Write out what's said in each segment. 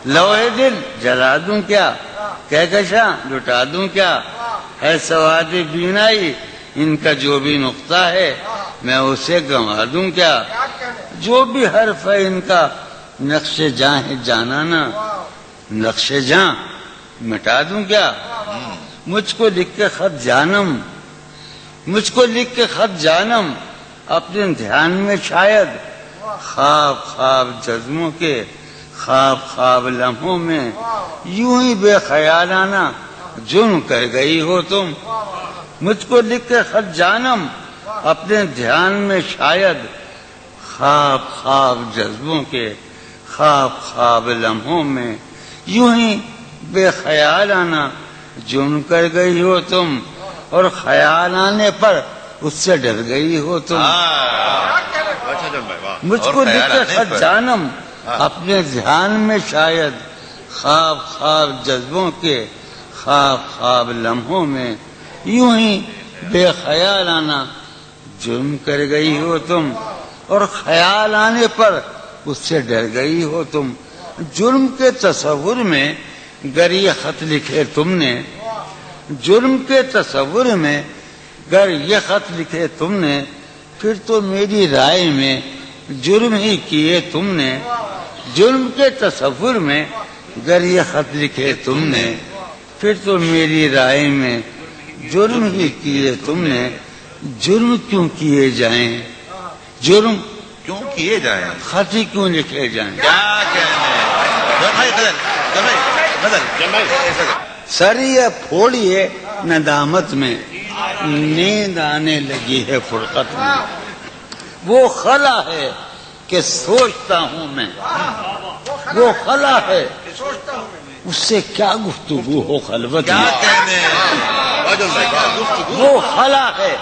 لوہے دل جلا دوں کیا، کہکشاں لٹا دوں کیا، ہے سواد بینائی ان کا جو بھی نقطہ ہے میں اسے گنوا دوں کیا، جو بھی حرف ہے ان کا نقش جاں ہے جانانا، نقش جاں مٹا دوں کیا، مجھ کو لکھ کے خط جانم، مجھ کو لکھ کے خط جانم اپنے دھیان میں شاید، خواب خواب جذبوں کے خواب خواب لمحوں میں یوں ہی بے خیالانہ جرم کر گئی ہو تم، مجھ کو لکھ کے خط جانم اپنے دھیان میں شاید، خواب خواب جذبوں کے خواب خواب لمحوں میں یوں ہی بے خیالانہ جرم کر گئی ہو تم، اور خیال آنے پر اس سے ڈر گئی ہو تم، مجھ کو لکھ کے خط جانم اپنے دھیان میں شاید، خواب خواب جذبوں کے خواب خواب لمحوں میں یوں ہی بے خیالانہ جرم کر گئی ہو تم، اور خیال آنے پر اس سے ڈر گئی ہو تم، جرم کے تصور میں گر یہ خط لکھے تم نے، جرم کے تصور میں گر یہ خط لکھے تم نے، پھر تو میری رائے میں جرم ہی کیے تم نے، جرم کے تصور میں گر یہ خط لکھے تم نے، پھر تو میری رائے میں جرم ہی کیے تم نے، جرم کیوں کیے جائیں، جرم کیوں کیے جائیں، خط ہی کیوں لکھے جائیں، کیا سر یہ پھوڑیے ندامت میں نیند آنے لگی ہے فرقت میں، وہ خلا ہے کہ سوچتا ہوں میں، وہ خلا ہے اس سے کیا گفتگو ہو خلوت کیا میں، کہنے وہ خلا ہے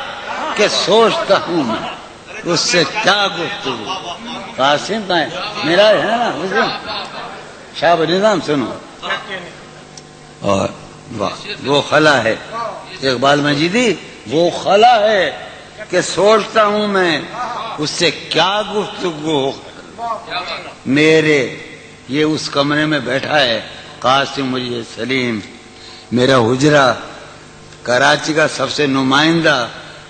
کہ سوچتا ہوں میں اس سے کیا گفتگو، قاسم کا ہے میرا ہے نا حسین شاہ نظام سنو، اور وہ خلا ہے اقبال مجیدی، وہ خلا ہے کہ سوچتا ہوں میں اس سے کیا گفتگو ہو، میرے یہ اس کمرے میں بیٹھا ہے قاسم مجھے سلیم، میرا حجرہ کراچی کا سب سے نمائندہ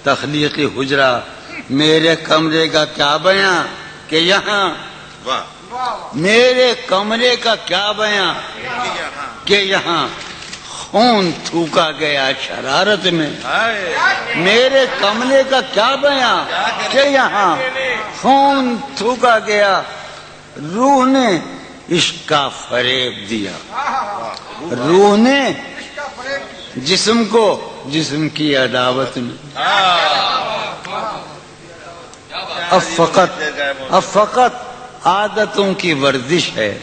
تخلیقی حجرہ، میرے کمرے کا کیا بیاں کہ یہاں، میرے کمرے کا کیا بیاں کہ یہاں خون تھوکا گیا شرارت میں، میرے کمرے کا کیا بیاں کہ یہاں خون تھوکا گیا، روح نے عشق کا فریب دیا، روح نے جسم کو جسم کی عداوت میں، اب فقط عادتوں کی ورزش ہے،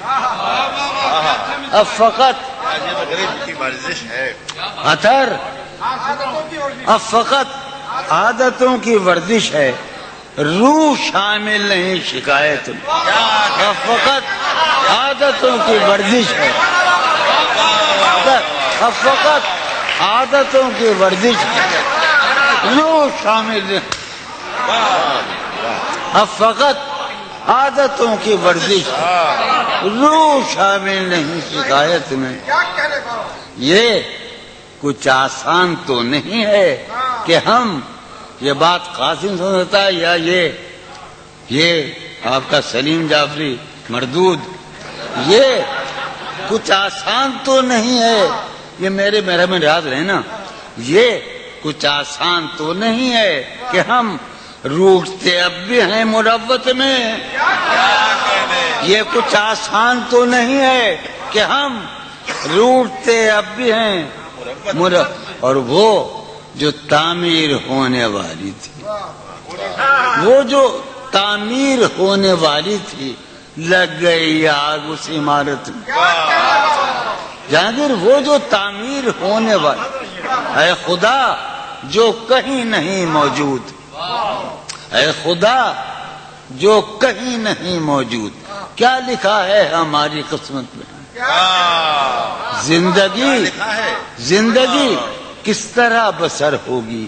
اب فقط اثر، اب فقط عادتوں کی ورزش ہے، روح شامل نہیں شکایت میں، اب فقط عادتوں کی ورزش ہے، اب فقط عادتوں کی ورزش ہے، روح شامل نہیں، اب فقط عادتوں کی ورزش ہے، روح شامل نہیں شکایت میں، یہ کچھ آسان تو نہیں ہے کہ ہم، یہ بات قاسم سمجھتا ہے یا یہ آپ کا سلیم جعفری مردود، یہ کچھ آسان تو نہیں ہے، یہ میرے میں یاد رہے نا، یہ کچھ آسان تو نہیں ہے کہ ہم روٹتے اب بھی ہیں مروت میں، یہ کچھ آسان تو نہیں ہے کہ ہم روٹتے اب بھی ہیں اور وہ جو تعمیر ہونے والی تھی، وہ جو تعمیر ہونے والی تھی لگ گئی آگ اس عمارت میں، جہانگیر وہ جو تعمیر ہونے والی، اے خدا جو کہیں نہیں موجود، اے خدا جو کہیں نہیں موجود، کیا لکھا ہے ہماری قسمت میں، زندگی کس طرح بسر ہوگی،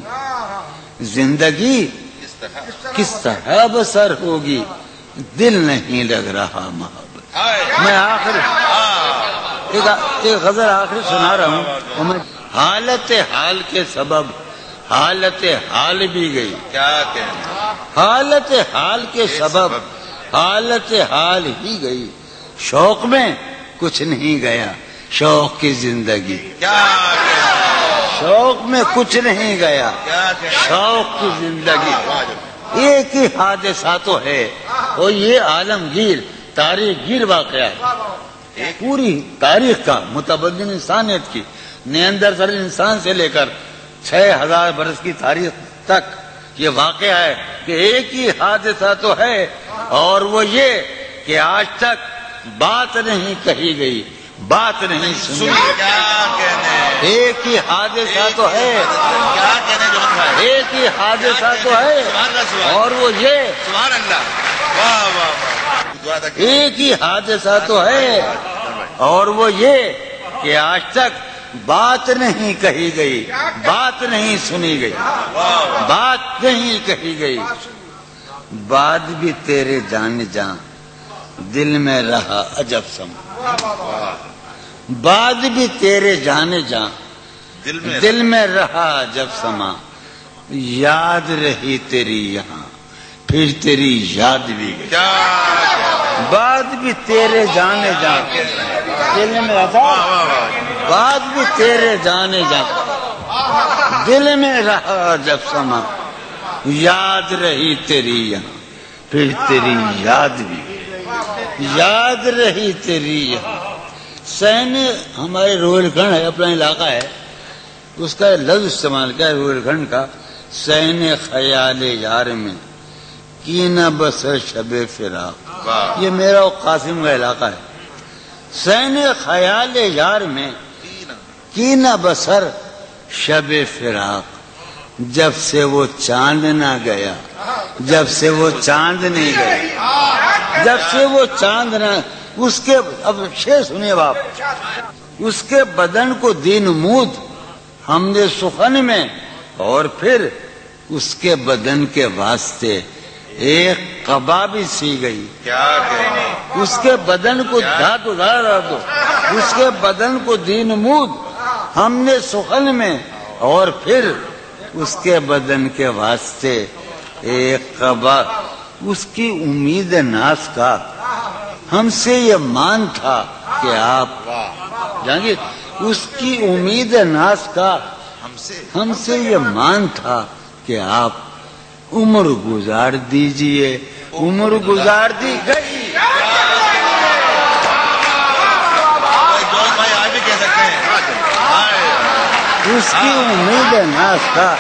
زندگی کس طرح بسر ہوگی، دل نہیں لگ رہا محبت، میں ایک غزل آخری سنا رہا ہوں. حالت حال کے سبب حالت حال بھی گئی. کیا کہنا. حالت حال کے سبب حالت حال ہی گئی. شوق میں کچھ نہیں گیا شوق کی زندگی. کیا کہنا. شوق میں کچھ نہیں گیا کیا کہنا. شوق کی زندگی. ایک ہی حادثہ تو ہے اور یہ عالمگیر تاریخ گیر واقعہ ہے. پوری تاریخ کا متبدل انسانیت کی نیاندرتال انسان سے لے کر 6000 برس کی تاریخ تک یہ واقعہ ہے کہ ایک ہی حادثہ تو ہے اور وہ یہ کہ آج تک بات نہیں کہی گئی بات نہیں سنی. کیا کہنے. ایک ہی حادثہ تو ہے کیا کہنے جون بھائی. ایک ہی حادثہ تو ہے اور وہ یہ سبحان اللہ. واہ واہ واہ. دعا تک. ایک ہی حادثہ تو ہے اور وہ یہ کہ آج تک بات نہیں کہی گئی بات نہیں سنی گئی بات نہیں کہی گئی. بات بھی تیرے جان جان دل میں رہا عجب سما. بات بھی تیرے جانے جان دل میں رہا عجب سما. یاد رہی تیری یہاں پھر تیری یاد بھی گئی. بات بھی تیرے جانے جان دل میں رہا بات بھی تیرے جانے جان دل میں رہا جب سما. یاد رہی تیری یہاں پھر تیری یاد بھی یاد رہی تیری یہاں. سین ہمارے روہیل کھنڈ ہے اپنا علاقہ ہے اس کا لفظ استعمال کیا ہے روہیل کھنڈ کا. سین خیال یار میں کی نہ بسر شب فراق. یہ میرا و قاسم کا علاقہ ہے. سین خیال یار میں کی نہ بسر شب فراق. جب سے وہ چاند نہ گیا جب سے وہ چاند نہیں گیا جب سے وہ چاند نہ اس کے اب شعر سنیے باپ. اس کے بدن کو دی نمود ہم نے سخن میں اور پھر اس کے بدن کے واسطے ایک قبا بھی سی گئی. کیا کہنے. اس کے بدن کو دھات ادھارا دو اس کے بدن کو دی نمود ہم نے سخن میں اور پھر اس کے بدن کے واسطے ایک قبا. اس کی امید ناز کا ہم سے یہ مان تھا کہ آپ جانگی. اس کی امید ناز کا ہم سے یہ مان تھا کہ آپ عمر گزار دیجئے. عمر گزار دی گئی. جون بھائی آج بھی کہہ سکتے ہیں. اس کی امید ناز کا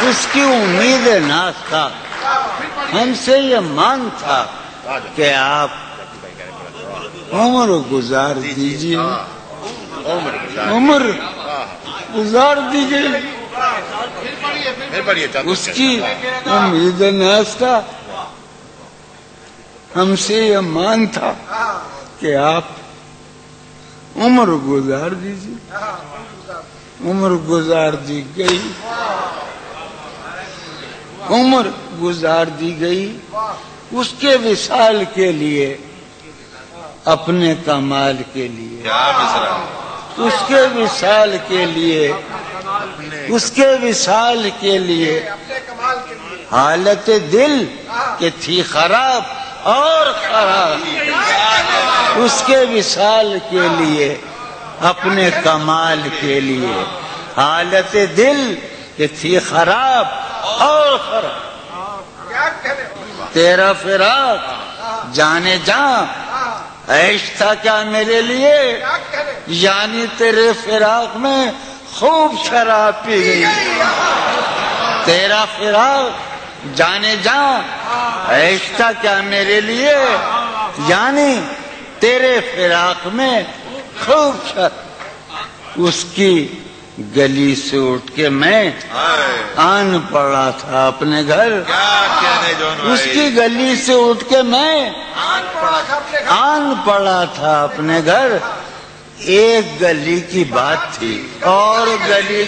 اس کی امید ناز کا ہم سے یہ مان تھا کہ آپ عمر گزار دیجئے. عمر گزار دیجئے. اس کی امید ناز کا ہم سے یہ مان تھا کہ آپ عمر گزار دیجئے. عمر گزار دی گئی. عمر گزار دی گئی. اس کے وصال کے لیے اپنے کمال کے لیے اس کے وصال کے لیے اس کے وصال کے لیے حالت دل کہ تھی خراب اور خراب. اس کے وصال کے لیے اپنے کمال کے لیے حالت دل کہ تھی خراب اور خراب. تیرا فراق جانے جاں عیش تھا کیا میرے لیے یعنی تیرے فراق میں خوب شراب پی گئی. تیرا فراق جانے جاں عیش تھا کیا میرے لیے یعنی تیرے فراق میں خوب شراب. اس کی گلی سے اٹھ کے میں آن پڑا تھا اپنے گھر. اس کی گلی سے اٹھ کے میں آن پڑا تھا اپنے گھر. ایک گلی کی بات تھی اور گلی